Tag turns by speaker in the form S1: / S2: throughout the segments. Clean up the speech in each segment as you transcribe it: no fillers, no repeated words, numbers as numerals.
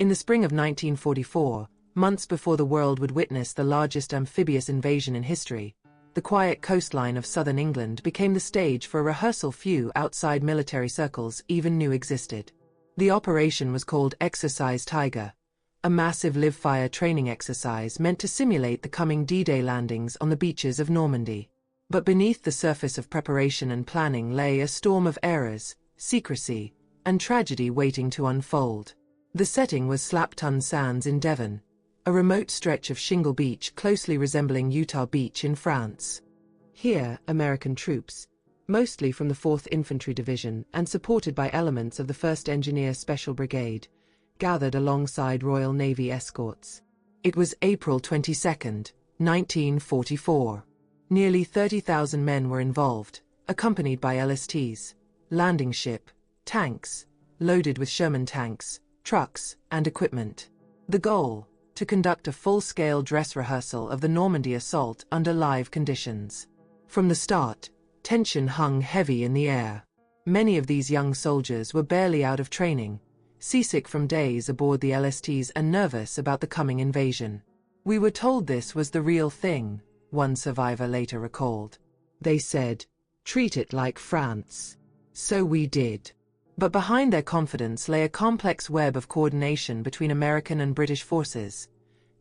S1: In the spring of 1944, months before the world would witness the largest amphibious invasion in history, the quiet coastline of southern England became the stage for a rehearsal few outside military circles even knew existed. The operation was called Exercise Tiger, a massive live-fire training exercise meant to simulate the coming D-Day landings on the beaches of Normandy. But beneath the surface of preparation and planning lay a storm of errors, secrecy, and tragedy waiting to unfold. The setting was Slapton Sands in Devon, a remote stretch of shingle beach closely resembling Utah Beach in France. Here, American troops, mostly from the 4th Infantry Division and supported by elements of the 1st Engineer Special Brigade, gathered alongside Royal Navy escorts. It was April 22, 1944. Nearly 30,000 men were involved, accompanied by LSTs, landing ship, tanks, loaded with Sherman tanks, trucks, and equipment. The goal: to conduct a full-scale dress rehearsal of the Normandy assault under live conditions. From the start, tension hung heavy in the air. Many of these young soldiers were barely out of training, seasick from days aboard the LSTs and nervous about the coming invasion. "We were told this was the real thing," one survivor later recalled. "They said, treat it like France. So we did." But behind their confidence lay a complex web of coordination between American and British forces,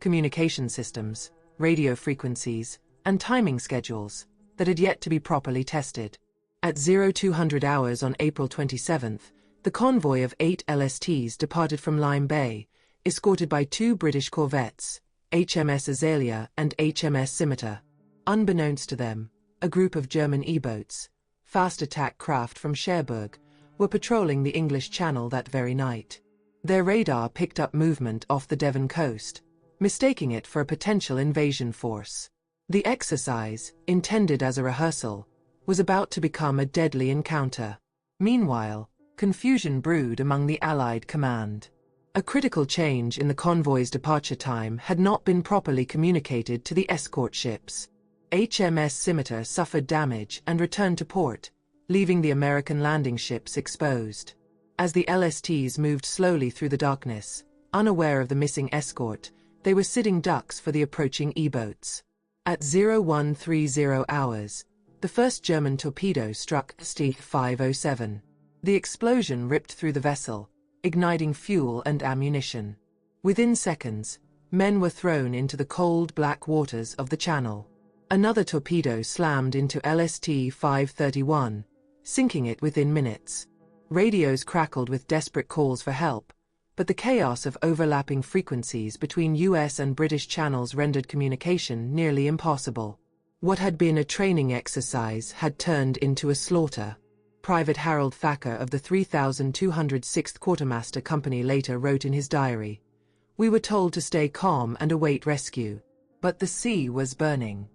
S1: communication systems, radio frequencies, and timing schedules that had yet to be properly tested. At 0200 hours on April 27, the convoy of 8 LSTs departed from Lyme Bay, escorted by 2 British corvettes, HMS Azalea and HMS Scimitar. Unbeknownst to them, a group of German E-boats, fast attack craft from Cherbourg, were patrolling the English Channel that very night. Their radar picked up movement off the Devon coast, mistaking it for a potential invasion force. The exercise, intended as a rehearsal, was about to become a deadly encounter. Meanwhile, confusion brewed among the Allied command. A critical change in the convoy's departure time had not been properly communicated to the escort ships. HMS Scimitar suffered damage and returned to port, leaving the American landing ships exposed. As the LSTs moved slowly through the darkness, unaware of the missing escort, they were sitting ducks for the approaching E-boats. At 0130 hours, the first German torpedo struck St. 507. The explosion ripped through the vessel, igniting fuel and ammunition. Within seconds, men were thrown into the cold black waters of the Channel. Another torpedo slammed into LST 531, sinking it within minutes. Radios crackled with desperate calls for help, but the chaos of overlapping frequencies between US and British channels rendered communication nearly impossible. What had been a training exercise had turned into a slaughter. Private Harold Thacker of the 3206th Quartermaster Company later wrote in his diary, "We were told to stay calm and await rescue, but the sea was burning.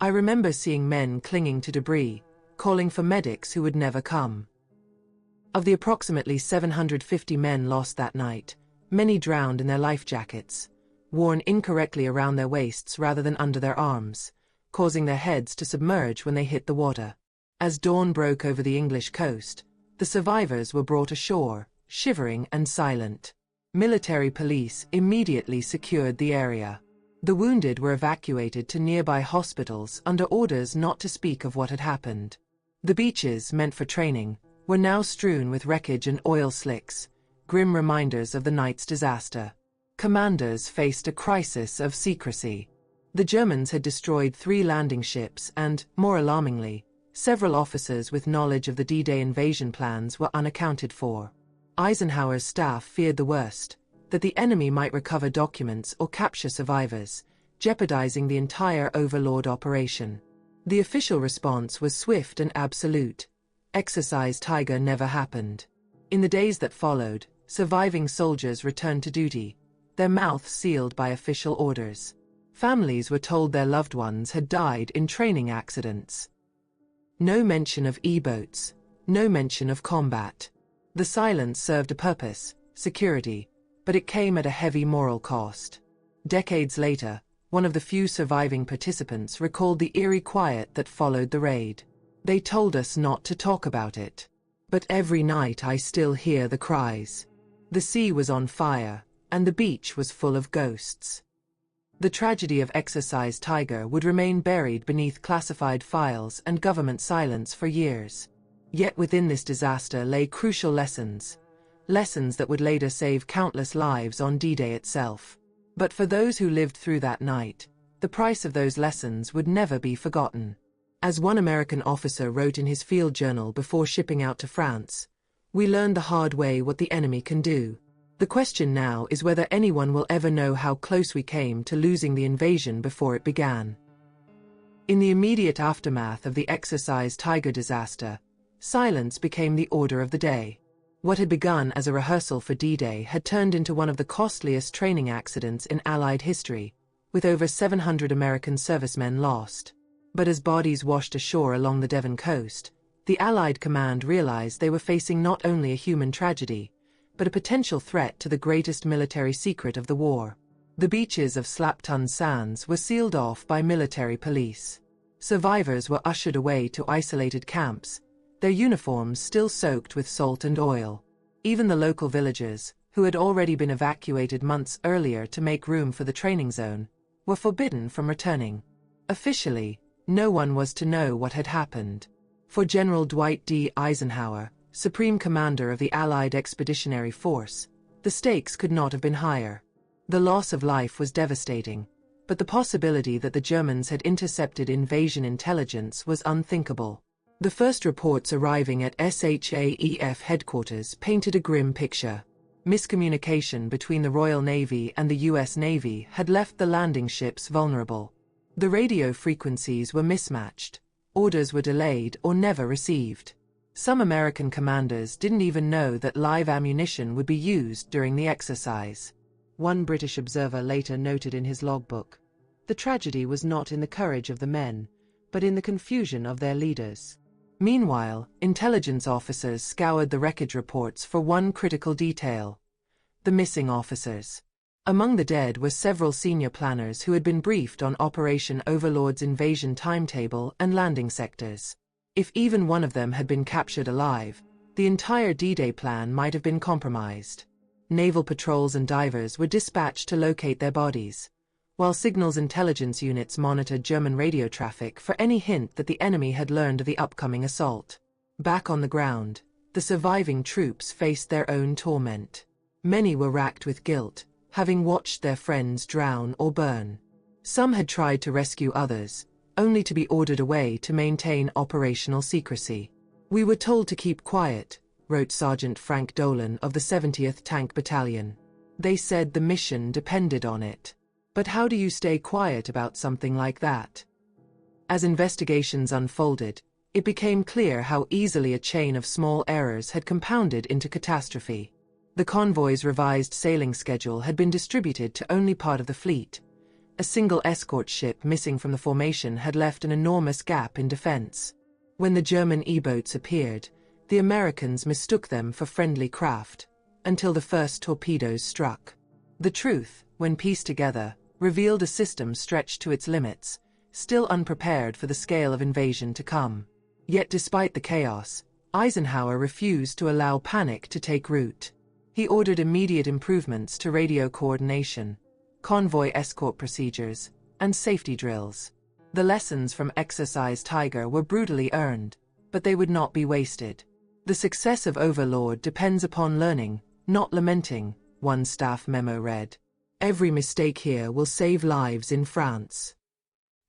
S1: I remember seeing men clinging to debris, calling for medics who would never come." Of the approximately 750 men lost that night, many drowned in their life jackets, worn incorrectly around their waists rather than under their arms, causing their heads to submerge when they hit the water. As dawn broke over the English coast, the survivors were brought ashore, shivering and silent. Military police immediately secured the area. The wounded were evacuated to nearby hospitals under orders not to speak of what had happened. The beaches, meant for training, were now strewn with wreckage and oil slicks, grim reminders of the night's disaster. Commanders faced a crisis of secrecy. The Germans had destroyed 3 landing ships and, more alarmingly, several officers with knowledge of the D-Day invasion plans were unaccounted for. Eisenhower's staff feared the worst, that the enemy might recover documents or capture survivors, jeopardizing the entire Overlord operation. The official response was swift and absolute. Exercise Tiger never happened. In the days that followed, surviving soldiers returned to duty, their mouths sealed by official orders. Families were told their loved ones had died in training accidents. No mention of E-boats, no mention of combat. The silence served a purpose, security, but it came at a heavy moral cost. Decades later, one of the few surviving participants recalled the eerie quiet that followed the raid. "They told us not to talk about it. But every night I still hear the cries. The sea was on fire, and the beach was full of ghosts. The tragedy of Exercise Tiger would remain buried beneath classified files and government silence for years. Yet within this disaster lay crucial lessons that would later save countless lives on D-Day itself. But for those who lived through that night, the price of those lessons would never be forgotten. As one American officer wrote in his field journal before shipping out to France, "We learned the hard way what the enemy can do. The question now is whether anyone will ever know how close we came to losing the invasion before it began." In the immediate aftermath of the Exercise Tiger disaster, silence became the order of the day. What had begun as a rehearsal for D-Day had turned into one of the costliest training accidents in Allied history, with over 700 American servicemen lost. But as bodies washed ashore along the Devon coast, the Allied command realized they were facing not only a human tragedy, but a potential threat to the greatest military secret of the war. The beaches of Slapton Sands were sealed off by military police. Survivors were ushered away to isolated camps, their uniforms still soaked with salt and oil. Even the local villagers, who had already been evacuated months earlier to make room for the training zone, were forbidden from returning. Officially, no one was to know what had happened. For General Dwight D. Eisenhower, Supreme Commander of the Allied Expeditionary Force, the stakes could not have been higher. The loss of life was devastating, but the possibility that the Germans had intercepted invasion intelligence was unthinkable. The first reports arriving at SHAEF headquarters painted a grim picture. Miscommunication between the Royal Navy and the US Navy had left the landing ships vulnerable. The radio frequencies were mismatched, orders were delayed or never received. Some American commanders didn't even know that live ammunition would be used during the exercise. One British observer later noted in his logbook, "The tragedy was not in the courage of the men, but in the confusion of their leaders." Meanwhile, intelligence officers scoured the wreckage reports for one critical detail: the missing officers. Among the dead were several senior planners who had been briefed on Operation Overlord's invasion timetable and landing sectors. If even one of them had been captured alive, the entire D-Day plan might have been compromised. Naval patrols and divers were dispatched to locate their bodies, while signals intelligence units monitored German radio traffic for any hint that the enemy had learned of the upcoming assault. Back on the ground, the surviving troops faced their own torment. Many were racked with guilt, having watched their friends drown or burn. Some had tried to rescue others, only to be ordered away to maintain operational secrecy. "We were told to keep quiet," wrote Sergeant Frank Dolan of the 70th Tank Battalion. "They said the mission depended on it." But how do you stay quiet about something like that? As investigations unfolded, it became clear how easily a chain of small errors had compounded into catastrophe. The convoy's revised sailing schedule had been distributed to only part of the fleet. A single escort ship missing from the formation had left an enormous gap in defense. When the German E-boats appeared, the Americans mistook them for friendly craft, until the first torpedoes struck. The truth, when pieced together, revealed a system stretched to its limits, still unprepared for the scale of invasion to come. Yet despite the chaos, Eisenhower refused to allow panic to take root. He ordered immediate improvements to radio coordination, convoy escort procedures, and safety drills. The lessons from Exercise Tiger were brutally earned, but they would not be wasted. "The success of Overlord depends upon learning, not lamenting," one staff memo read. "Every mistake here will save lives in France."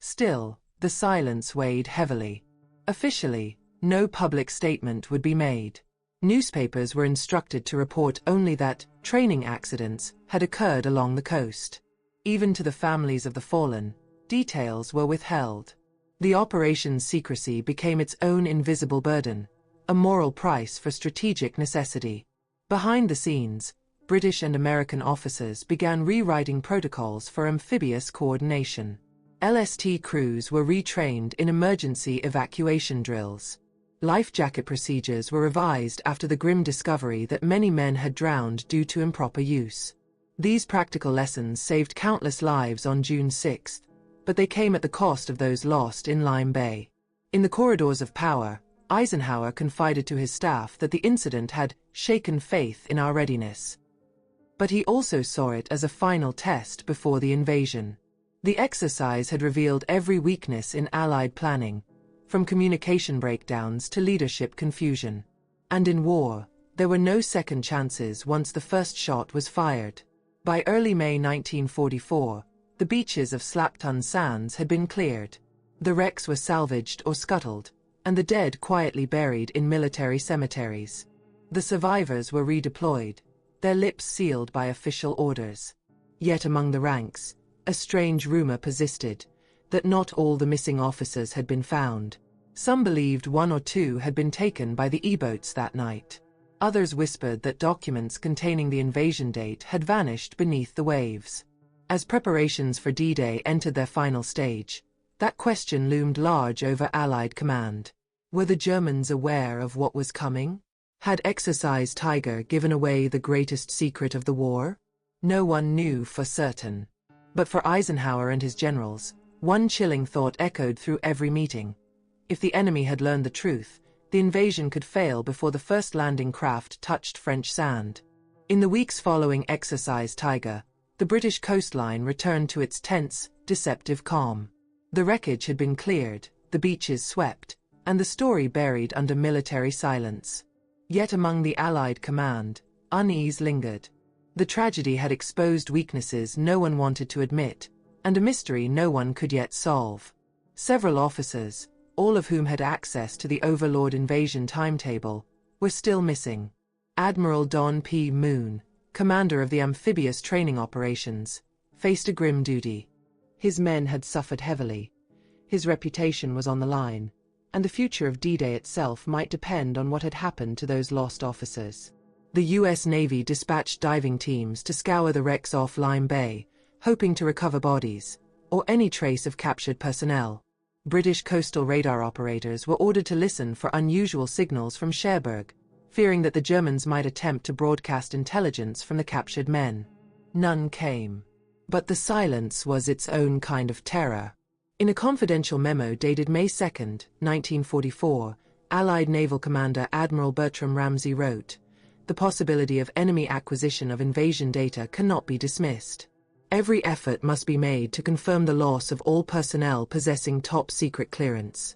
S1: Still, the silence weighed heavily. Officially, no public statement would be made. Newspapers were instructed to report only that training accidents had occurred along the coast. Even to the families of the fallen, details were withheld. The operation's secrecy became its own invisible burden, a moral price for strategic necessity. Behind the scenes, British and American officers began rewriting protocols for amphibious coordination. LST crews were retrained in emergency evacuation drills. Life jacket procedures were revised after the grim discovery that many men had drowned due to improper use. These practical lessons saved countless lives on June 6, but they came at the cost of those lost in Lime Bay. In the corridors of power, Eisenhower confided to his staff that the incident had shaken faith in our readiness. But he also saw it as a final test before the invasion. The exercise had revealed every weakness in Allied planning, from communication breakdowns to leadership confusion. And in war, there were no second chances once the first shot was fired. By early May 1944, the beaches of Slapton Sands had been cleared. The wrecks were salvaged or scuttled, and the dead quietly buried in military cemeteries. The survivors were redeployed, their lips sealed by official orders. Yet among the ranks, a strange rumor persisted, that not all the missing officers had been found. Some believed one or two had been taken by the E-boats that night. Others whispered that documents containing the invasion date had vanished beneath the waves. As preparations for D-Day entered their final stage, that question loomed large over Allied command. Were the Germans aware of what was coming? Had Exercise Tiger given away the greatest secret of the war? No one knew for certain. But for Eisenhower and his generals, one chilling thought echoed through every meeting. If the enemy had learned the truth, the invasion could fail before the first landing craft touched French sand. In the weeks following Exercise Tiger, the British coastline returned to its tense, deceptive calm. The wreckage had been cleared, the beaches swept, and the story buried under military silence. Yet among the Allied command, unease lingered. The tragedy had exposed weaknesses no one wanted to admit, and a mystery no one could yet solve. Several officers, all of whom had access to the Overlord invasion timetable, were still missing. Admiral Don P. Moon, commander of the amphibious training operations, faced a grim duty. His men had suffered heavily. His reputation was on the line, and the future of D-Day itself might depend on what had happened to those lost officers. The U.S. Navy dispatched diving teams to scour the wrecks off Lime Bay, hoping to recover bodies, or any trace of captured personnel. British coastal radar operators were ordered to listen for unusual signals from Cherbourg, fearing that the Germans might attempt to broadcast intelligence from the captured men. None came. But the silence was its own kind of terror. In a confidential memo dated May 2, 1944, Allied Naval Commander Admiral Bertram Ramsay wrote, "The possibility of enemy acquisition of invasion data cannot be dismissed. Every effort must be made to confirm the loss of all personnel possessing top-secret clearance."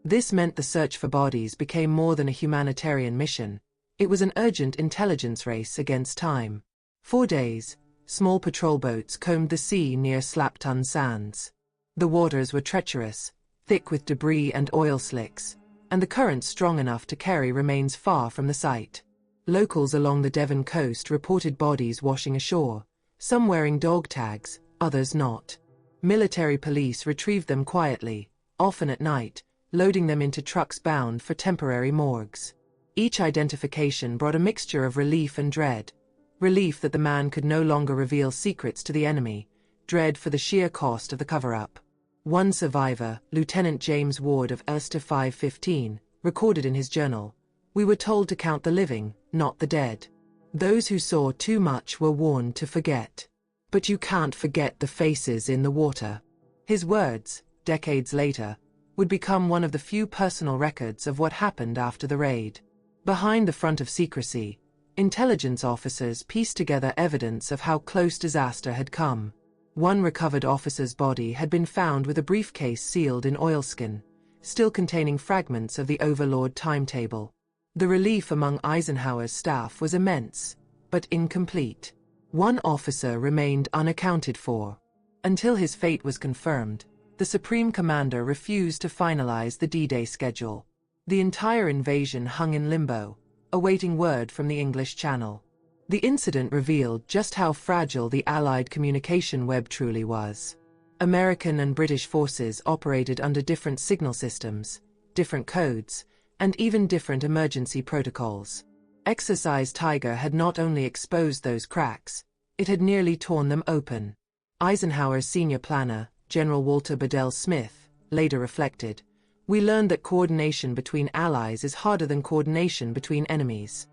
S1: This meant the search for bodies became more than a humanitarian mission. It was an urgent intelligence race against time. For days, small patrol boats combed the sea near Slapton Sands. The waters were treacherous, thick with debris and oil slicks, and the current strong enough to carry remains far from the site. Locals along the Devon coast reported bodies washing ashore, some wearing dog tags, others not. Military police retrieved them quietly, often at night, loading them into trucks bound for temporary morgues. Each identification brought a mixture of relief and dread. Relief that the man could no longer reveal secrets to the enemy, dread for the sheer cost of the cover-up. One survivor, Lieutenant James Ward of Ulster 515, recorded in his journal, "We were told to count the living, not the dead. Those who saw too much were warned to forget. But you can't forget the faces in the water." His words, decades later, would become one of the few personal records of what happened after the raid. Behind the front of secrecy, intelligence officers pieced together evidence of how close disaster had come. One recovered officer's body had been found with a briefcase sealed in oilskin, still containing fragments of the Overlord timetable. The relief among Eisenhower's staff was immense, but incomplete. One officer remained unaccounted for. Until his fate was confirmed, the Supreme Commander refused to finalize the D-Day schedule. The entire invasion hung in limbo, awaiting word from the English Channel. The incident revealed just how fragile the Allied communication web truly was. American and British forces operated under different signal systems, different codes, and even different emergency protocols. Exercise Tiger had not only exposed those cracks, it had nearly torn them open. Eisenhower's senior planner, General Walter Bedell Smith, later reflected, "We learned that coordination between allies is harder than coordination between enemies."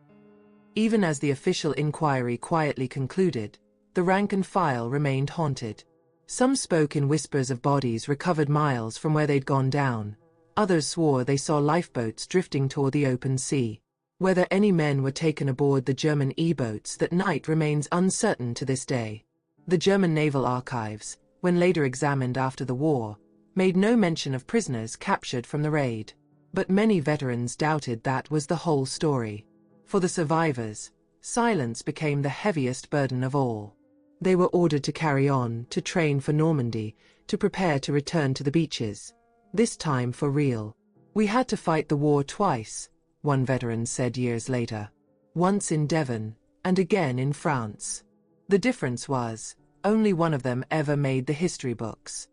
S1: Even as the official inquiry quietly concluded, the rank and file remained haunted. Some spoke in whispers of bodies recovered miles from where they'd gone down. Others swore they saw lifeboats drifting toward the open sea. Whether any men were taken aboard the German E-boats that night remains uncertain to this day. The German Naval Archives, when later examined after the war, made no mention of prisoners captured from the raid. But many veterans doubted that was the whole story. For the survivors, silence became the heaviest burden of all. They were ordered to carry on, to train for Normandy, to prepare to return to the beaches. This time for real. "We had to fight the war twice," one veteran said years later. "Once in Devon, and again in France. The difference was, only one of them ever made the history books."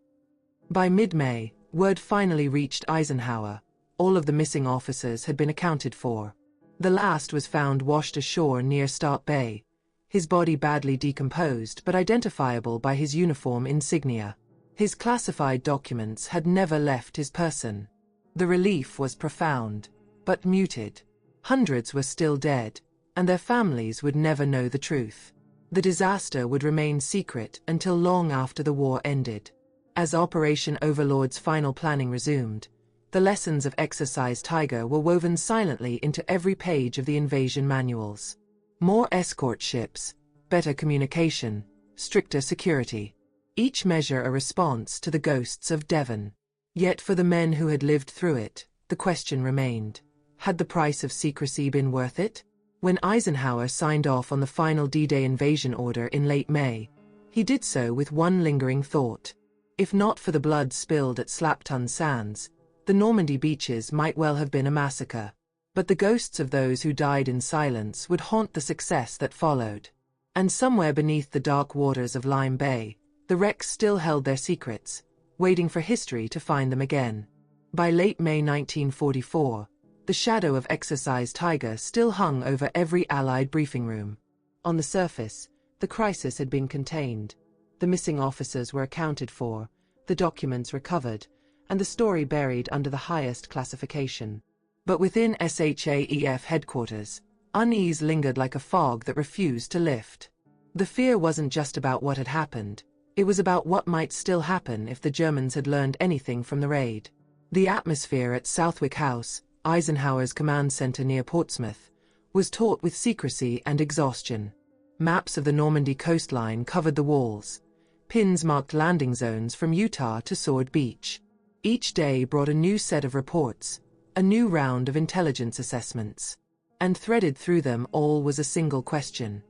S1: By mid-May, word finally reached Eisenhower. All of the missing officers had been accounted for. The last was found washed ashore near Start Bay, his body badly decomposed but identifiable by his uniform insignia. His classified documents had never left his person. The relief was profound, but muted. Hundreds were still dead, and their families would never know the truth. The disaster would remain secret until long after the war ended. As Operation Overlord's final planning resumed, the lessons of Exercise Tiger were woven silently into every page of the invasion manuals. More escort ships, better communication, stricter security. Each measure a response to the ghosts of Devon. Yet for the men who had lived through it, the question remained. Had the price of secrecy been worth it? When Eisenhower signed off on the final D-Day invasion order in late May, he did so with one lingering thought. If not for the blood spilled at Slapton Sands, the Normandy beaches might well have been a massacre. But the ghosts of those who died in silence would haunt the success that followed. And somewhere beneath the dark waters of Lime Bay, the wrecks still held their secrets, waiting for history to find them again. By late May 1944, the shadow of Exercise Tiger still hung over every Allied briefing room. On the surface, the crisis had been contained. The missing officers were accounted for, the documents recovered, and the story buried under the highest classification. But within SHAEF headquarters, unease lingered like a fog that refused to lift. The fear wasn't just about what had happened, it was about what might still happen if the Germans had learned anything from the raid. The atmosphere at Southwick House, Eisenhower's command center near Portsmouth, was taut with secrecy and exhaustion. Maps of the Normandy coastline covered the walls. Pins marked landing zones from Utah to Sword Beach. Each day brought a new set of reports, a new round of intelligence assessments. And threaded through them all was a single question.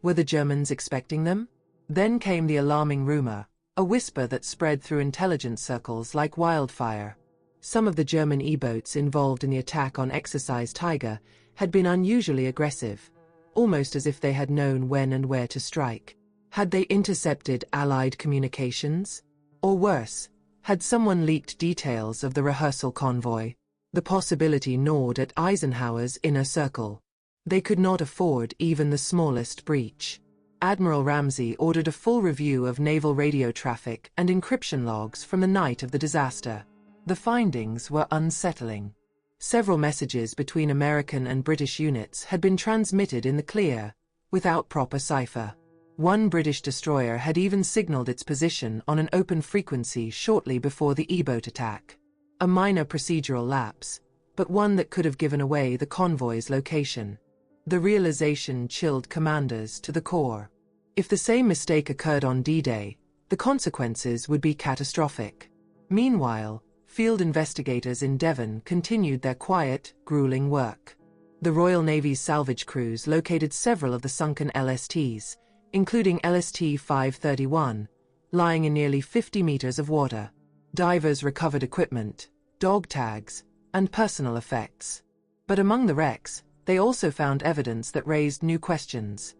S1: Were the Germans expecting them? Then came the alarming rumor, a whisper that spread through intelligence circles like wildfire. Some of the German E-boats involved in the attack on Exercise Tiger had been unusually aggressive, almost as if they had known when and where to strike. Had they intercepted Allied communications? Or worse, had someone leaked details of the rehearsal convoy? The possibility gnawed at Eisenhower's inner circle. They could not afford even the smallest breach. Admiral Ramsey ordered a full review of naval radio traffic and encryption logs from the night of the disaster. The findings were unsettling. Several messages between American and British units had been transmitted in the clear, without proper cipher. One British destroyer had even signaled its position on an open frequency shortly before the E-boat attack. A minor procedural lapse, but one that could have given away the convoy's location. The realization chilled commanders to the core. If the same mistake occurred on D-Day, the consequences would be catastrophic. Meanwhile, field investigators in Devon continued their quiet, grueling work. The Royal Navy's salvage crews located several of the sunken LSTs, including LST 531, lying in nearly 50 meters of water. Divers recovered equipment, dog tags, and personal effects. But among the wrecks, they also found evidence that raised new questions.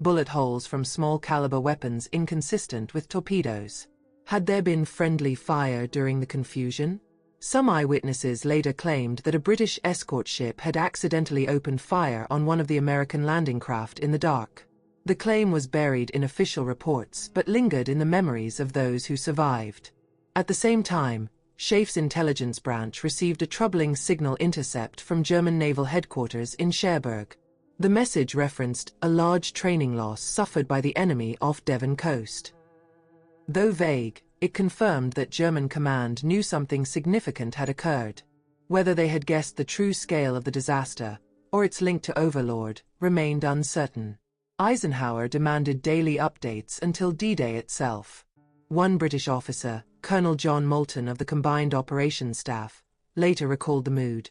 S1: Bullet holes from small-caliber weapons inconsistent with torpedoes. Had there been friendly fire during the confusion? Some eyewitnesses later claimed that a British escort ship had accidentally opened fire on one of the American landing craft in the dark. The claim was buried in official reports but lingered in the memories of those who survived. At the same time, SHAEF's intelligence branch received a troubling signal intercept from German naval headquarters in Cherbourg. The message referenced a large training loss suffered by the enemy off Devon coast. Though vague, it confirmed that German command knew something significant had occurred. Whether they had guessed the true scale of the disaster, or its link to Overlord, remained uncertain. Eisenhower demanded daily updates until D-Day itself. One British officer, Colonel John Moulton of the Combined Operations Staff, later recalled the mood.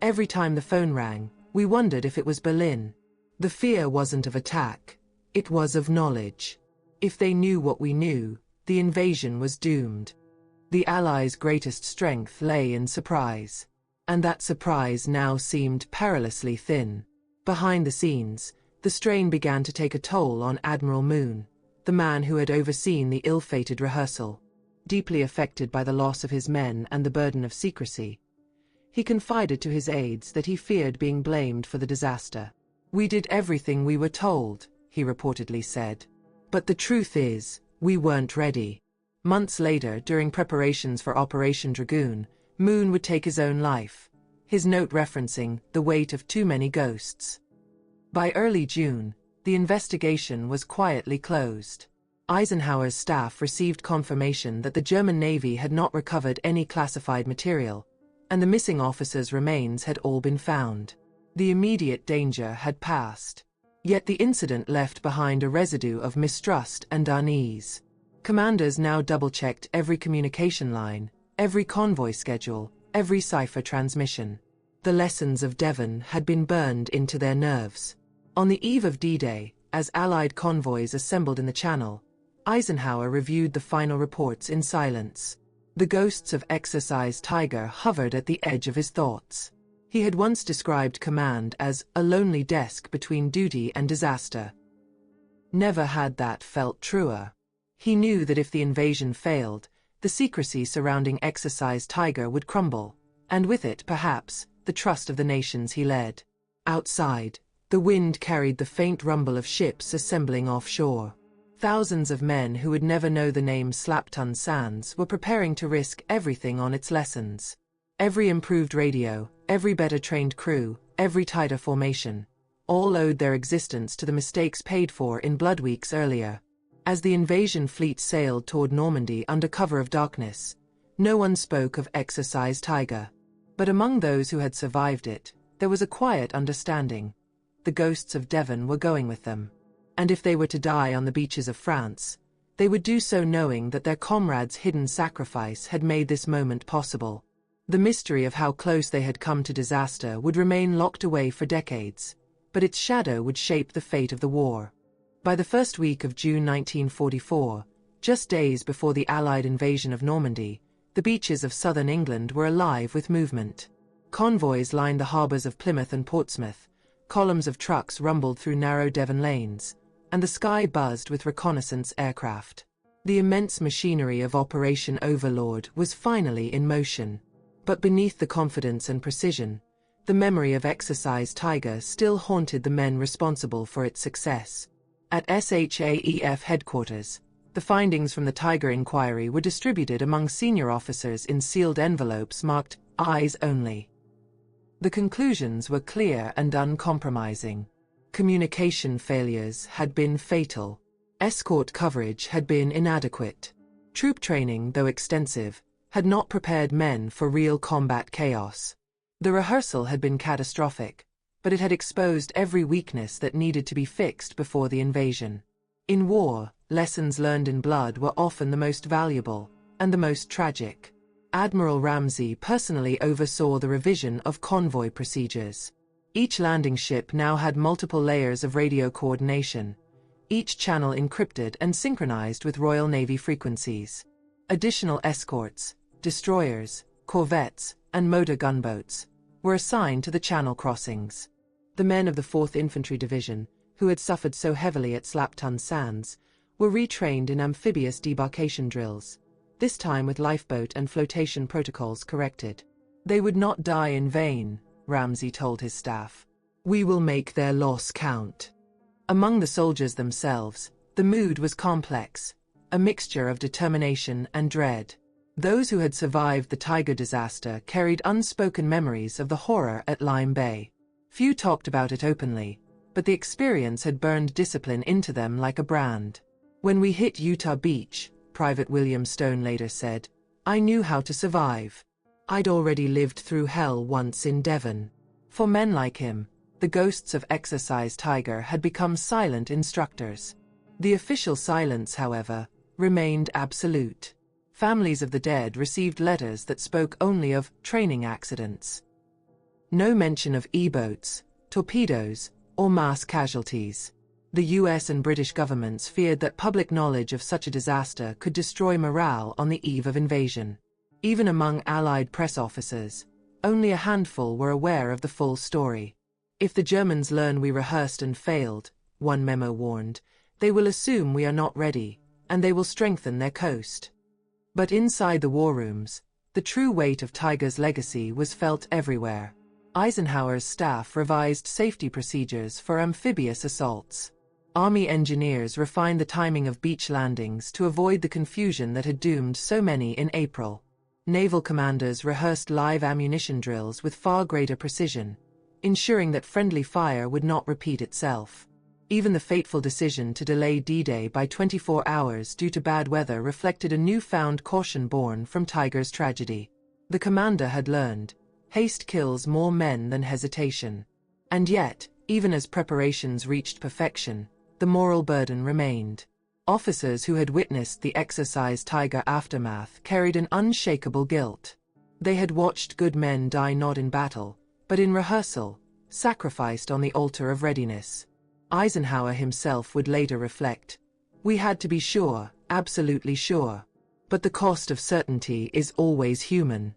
S1: "Every time the phone rang, we wondered if it was Berlin. The fear wasn't of attack, it was of knowledge. If they knew what we knew, the invasion was doomed." The Allies' greatest strength lay in surprise. And that surprise now seemed perilously thin. Behind the scenes, the strain began to take a toll on Admiral Moon, the man who had overseen the ill-fated rehearsal. Deeply affected by the loss of his men and the burden of secrecy, he confided to his aides that he feared being blamed for the disaster. "We did everything we were told," he reportedly said. "But the truth is, we weren't ready." Months later, during preparations for Operation Dragoon, Moon would take his own life, his note referencing the weight of too many ghosts. By early June, the investigation was quietly closed. Eisenhower's staff received confirmation that the German Navy had not recovered any classified material, and the missing officers' remains had all been found. The immediate danger had passed. Yet the incident left behind a residue of mistrust and unease. Commanders now double-checked every communication line, every convoy schedule, every cipher transmission. The lessons of Devon had been burned into their nerves. On the eve of D-Day, as Allied convoys assembled in the Channel, Eisenhower reviewed the final reports in silence. The ghosts of Exercise Tiger hovered at the edge of his thoughts. He had once described command as a lonely desk between duty and disaster. Never had that felt truer. He knew that if the invasion failed, the secrecy surrounding Exercise Tiger would crumble, and with it, perhaps, the trust of the nations he led. Outside, the wind carried the faint rumble of ships assembling offshore. Thousands of men who would never know the name Slapton Sands were preparing to risk everything on its lessons. Every improved radio, every better-trained crew, every tighter formation, all owed their existence to the mistakes paid for in blood weeks earlier. As the invasion fleet sailed toward Normandy under cover of darkness, no one spoke of Exercise Tiger. But among those who had survived it, there was a quiet understanding. The ghosts of Devon were going with them. And if they were to die on the beaches of France, they would do so knowing that their comrades' hidden sacrifice had made this moment possible. The mystery of how close they had come to disaster would remain locked away for decades, but its shadow would shape the fate of the war. By the first week of June 1944, just days before the Allied invasion of Normandy, the beaches of southern England were alive with movement. Convoys lined the harbours of Plymouth and Portsmouth, columns of trucks rumbled through narrow Devon lanes, and the sky buzzed with reconnaissance aircraft. The immense machinery of Operation Overlord was finally in motion. But beneath the confidence and precision, the memory of Exercise Tiger still haunted the men responsible for its success. At SHAEF headquarters, the findings from the Tiger inquiry were distributed among senior officers in sealed envelopes marked "Eyes Only." The conclusions were clear and uncompromising. Communication failures had been fatal. Escort coverage had been inadequate. Troop training, though extensive, had not prepared men for real combat chaos. The rehearsal had been catastrophic, but it had exposed every weakness that needed to be fixed before the invasion. In war, lessons learned in blood were often the most valuable, and the most tragic. Admiral Ramsey personally oversaw the revision of convoy procedures. Each landing ship now had multiple layers of radio coordination, each channel encrypted and synchronized with Royal Navy frequencies. Additional escorts, destroyers, corvettes, and motor gunboats were assigned to the channel crossings. The men of the 4th Infantry Division, who had suffered so heavily at Slapton Sands, were retrained in amphibious debarkation drills, this time with lifeboat and flotation protocols corrected. "They would not die in vain," Ramsey told his staff. "We will make their loss count." Among the soldiers themselves, the mood was complex, a mixture of determination and dread. Those who had survived the Tiger disaster carried unspoken memories of the horror at Lime Bay. Few talked about it openly, but the experience had burned discipline into them like a brand. "When we hit Utah Beach," Private William Stone later said, "I knew how to survive. I'd already lived through hell once in Devon." For men like him, the ghosts of Exercise Tiger had become silent instructors. The official silence, however, remained absolute. Families of the dead received letters that spoke only of training accidents. No mention of E-boats, torpedoes, or mass casualties. The US and British governments feared that public knowledge of such a disaster could destroy morale on the eve of invasion. Even among Allied press officers, only a handful were aware of the full story. "If the Germans learn we rehearsed and failed," one memo warned, "they will assume we are not ready, and they will strengthen their coast." But inside the war rooms, the true weight of Tiger's legacy was felt everywhere. Eisenhower's staff revised safety procedures for amphibious assaults. Army engineers refined the timing of beach landings to avoid the confusion that had doomed so many in April. Naval commanders rehearsed live ammunition drills with far greater precision, ensuring that friendly fire would not repeat itself. Even the fateful decision to delay D-Day by 24 hours due to bad weather reflected a newfound caution born from Tiger's tragedy. The commander had learned, haste kills more men than hesitation. And yet, even as preparations reached perfection, the moral burden remained. Officers who had witnessed the Exercise Tiger aftermath carried an unshakable guilt. They had watched good men die not in battle, but in rehearsal, sacrificed on the altar of readiness. Eisenhower himself would later reflect, "We had to be sure, absolutely sure. But the cost of certainty is always human."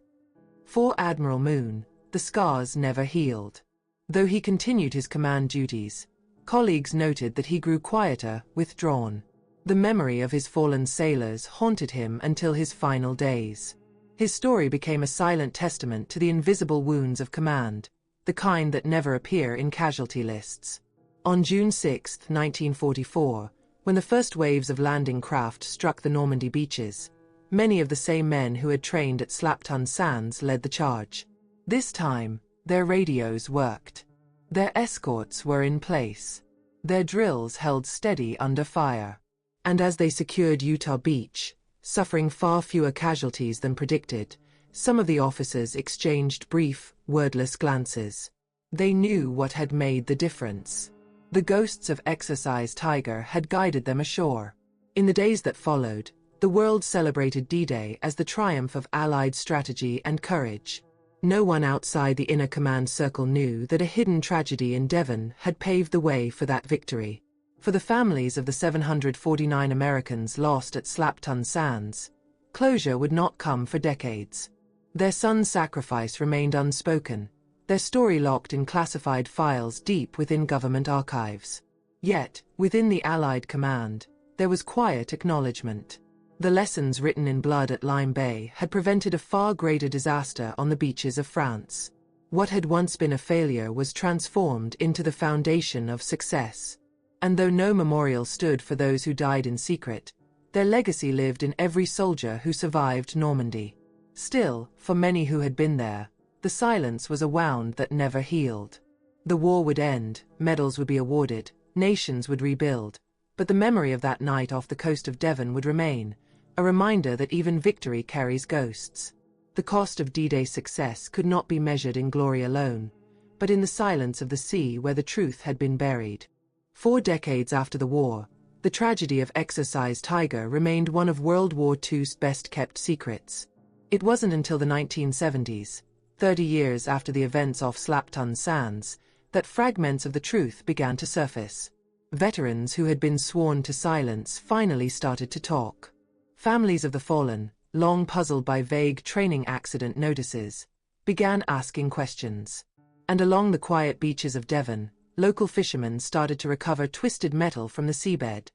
S1: For Admiral Moon, the scars never healed. Though he continued his command duties, colleagues noted that he grew quieter, withdrawn. The memory of his fallen sailors haunted him until his final days. His story became a silent testament to the invisible wounds of command, the kind that never appear in casualty lists. On June 6, 1944, when the first waves of landing craft struck the Normandy beaches, many of the same men who had trained at Slapton Sands led the charge. This time, their radios worked. Their escorts were in place. Their drills held steady under fire. And as they secured Utah Beach, suffering far fewer casualties than predicted, some of the officers exchanged brief, wordless glances. They knew what had made the difference. The ghosts of Exercise Tiger had guided them ashore. In the days that followed, the world celebrated D-Day as the triumph of Allied strategy and courage. No one outside the inner command circle knew that a hidden tragedy in Devon had paved the way for that victory. For the families of the 749 Americans lost at Slapton Sands, closure would not come for decades. Their son's sacrifice remained unspoken, their story locked in classified files deep within government archives. Yet, within the Allied command, there was quiet acknowledgement. The lessons written in blood at Lime Bay had prevented a far greater disaster on the beaches of France. What had once been a failure was transformed into the foundation of success. And though no memorial stood for those who died in secret, their legacy lived in every soldier who survived Normandy. Still, for many who had been there, the silence was a wound that never healed. The war would end, medals would be awarded, nations would rebuild, but the memory of that night off the coast of Devon would remain, a reminder that even victory carries ghosts. The cost of D-Day success could not be measured in glory alone, but in the silence of the sea where the truth had been buried. 4 decades after the war, the tragedy of Exercise Tiger remained one of World War II's best-kept secrets. It wasn't until the 1970s, 30 years after the events off Slapton Sands, that fragments of the truth began to surface. Veterans who had been sworn to silence finally started to talk. Families of the fallen, long puzzled by vague training accident notices, began asking questions. And along the quiet beaches of Devon, local fishermen started to recover twisted metal from the seabed,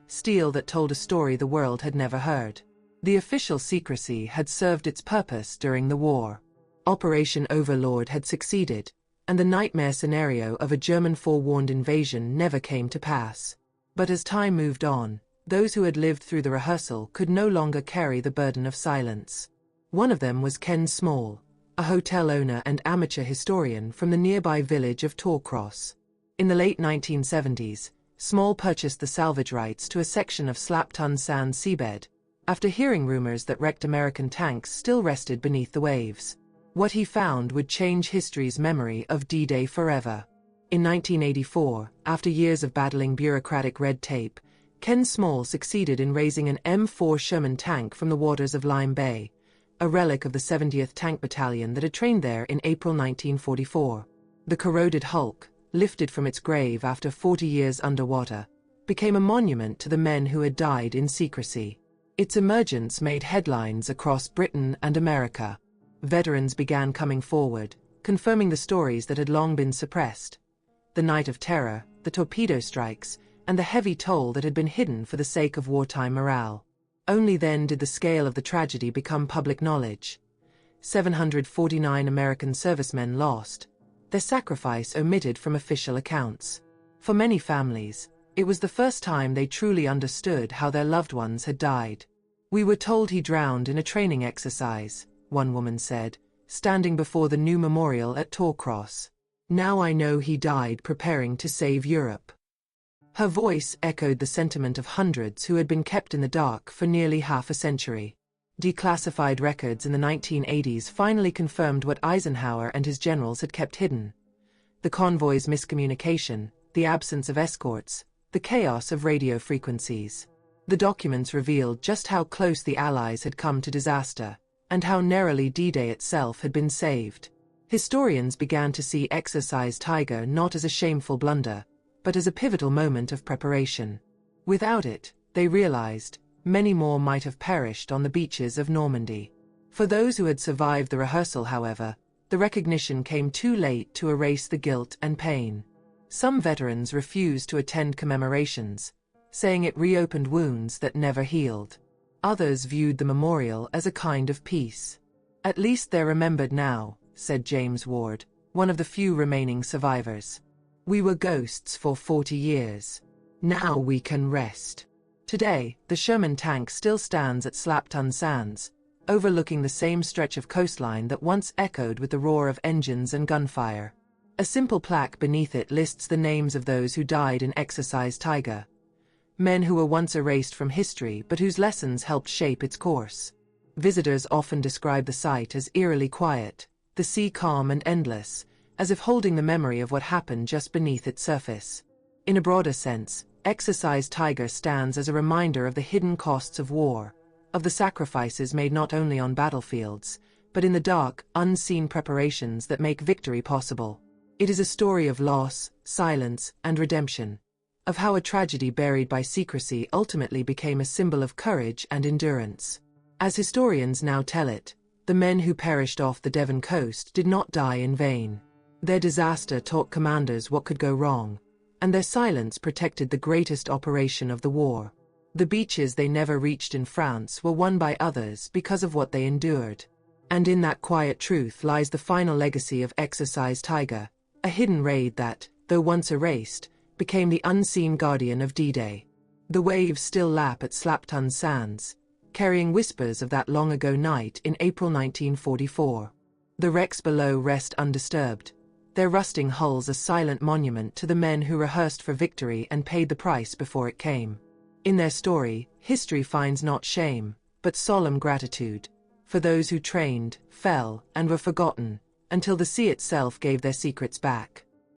S1: steel that told a story the world had never heard. The official secrecy had served its purpose during the war. Operation Overlord had succeeded, and the nightmare scenario of a German forewarned invasion never came to pass. But as time moved on, those who had lived through the rehearsal could no longer carry the burden of silence. One of them was Ken Small, a hotel owner and amateur historian from the nearby village of Torcross. In the late 1970s, Small purchased the salvage rights to a section of Slapton Sands seabed, after hearing rumors that wrecked American tanks still rested beneath the waves. What he found would change history's memory of D-Day forever. In 1984, after years of battling bureaucratic red tape, Ken Small succeeded in raising an M4 Sherman tank from the waters of Lime Bay, a relic of the 70th Tank Battalion that had trained there in April 1944. The corroded hulk, lifted from its grave after 40 years underwater, became a monument to the men who had died in secrecy. Its emergence made headlines across Britain and America. Veterans began coming forward, confirming the stories that had long been suppressed. The night of terror, the torpedo strikes, and the heavy toll that had been hidden for the sake of wartime morale. Only then did the scale of the tragedy become public knowledge. 749 American servicemen lost, their sacrifice omitted from official accounts. For many families, it was the first time they truly understood how their loved ones had died. "We were told he drowned in a training exercise," one woman said, standing before the new memorial at Torcross. "Now I know he died preparing to save Europe." Her voice echoed the sentiment of hundreds who had been kept in the dark for nearly half a century. Declassified records in the 1980s finally confirmed what Eisenhower and his generals had kept hidden. The convoy's miscommunication, the absence of escorts, the chaos of radio frequencies. The documents revealed just how close the Allies had come to disaster, and how narrowly D-Day itself had been saved. Historians began to see Exercise Tiger not as a shameful blunder, but as a pivotal moment of preparation. Without it, they realized, many more might have perished on the beaches of Normandy. For those who had survived the rehearsal, however, the recognition came too late to erase the guilt and pain. Some veterans refused to attend commemorations, saying it reopened wounds that never healed. Others viewed the memorial as a kind of peace. "At least they're remembered now," said James Ward, one of the few remaining survivors. "We were ghosts for 40 years. Now we can rest." Today, the Sherman tank still stands at Slapton Sands, overlooking the same stretch of coastline that once echoed with the roar of engines and gunfire. A simple plaque beneath it lists the names of those who died in Exercise Tiger. Men who were once erased from history but whose lessons helped shape its course. Visitors often describe the site as eerily quiet, the sea calm and endless, as if holding the memory of what happened just beneath its surface. In a broader sense, Exercise Tiger stands as a reminder of the hidden costs of war, of the sacrifices made not only on battlefields, but in the dark, unseen preparations that make victory possible. It is a story of loss, silence, and redemption, of how a tragedy buried by secrecy ultimately became a symbol of courage and endurance. As historians now tell it, the men who perished off the Devon coast did not die in vain. Their disaster taught commanders what could go wrong, and their silence protected the greatest operation of the war. The beaches they never reached in France were won by others because of what they endured. And in that quiet truth lies the final legacy of Exercise Tiger, a hidden raid that, though once erased, became the unseen guardian of D-Day. The waves still lap at Slapton Sands, carrying whispers of that long-ago night in April 1944. The wrecks below rest undisturbed, their rusting hulls a silent monument to the men who rehearsed for victory and paid the price before it came. In their story, history finds not shame, but solemn gratitude, for those who trained, fell, and were forgotten, until the sea itself gave their secrets back.